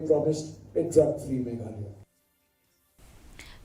promised a drug-free Meghalaya.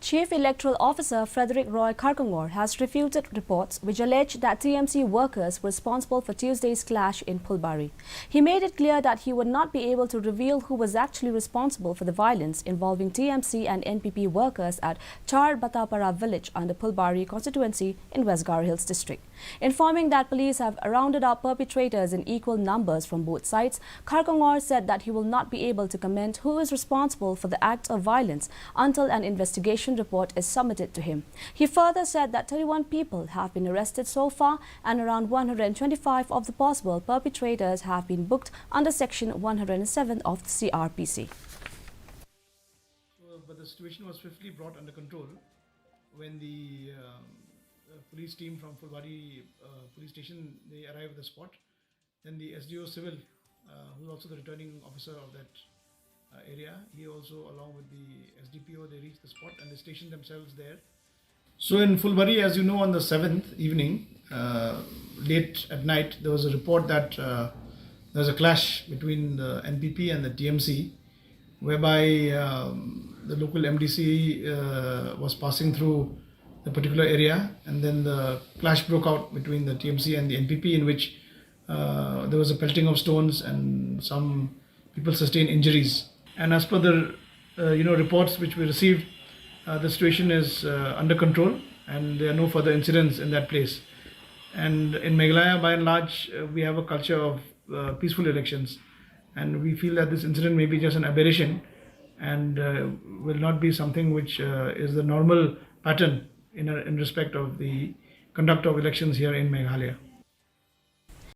Chief Electoral Officer Frederick Roy Kharkongor has refuted reports which allege that TMC workers were responsible for Tuesday's clash in Phulbari. He made it clear that he would not be able to reveal who was actually responsible for the violence involving TMC and NPP workers at Char Batapara village under Phulbari constituency in West Gar Hills district. Informing that police have rounded up perpetrators in equal numbers from both sides, Kharkongor said that he will not be able to comment who is responsible for the acts of violence until an investigation report is submitted to him. He further said that 31 people have been arrested so far and around 125 of the possible perpetrators have been booked under Section 107 of the CRPC. But the situation was swiftly brought under control when the police team from Phulbari police station, they arrived at the spot. Then the SDO Civil, who is also the returning officer of that area, he also, along with the SDPO, they reached the spot and they stationed themselves there. So in Phulbari, as you know, on the 7th evening, late at night, there was a report that there was a clash between the NPP and the TMC, whereby the local MDC was passing through the particular area, and then the clash broke out between the TMC and the NPP, in which there was a pelting of stones and some people sustained injuries. And as per the reports which we received, the situation is under control and there are no further incidents in that place. And in Meghalaya, by and large, we have a culture of peaceful elections, and we feel that this incident may be just an aberration and will not be something which is the normal pattern in respect of the conduct of elections here in Meghalaya.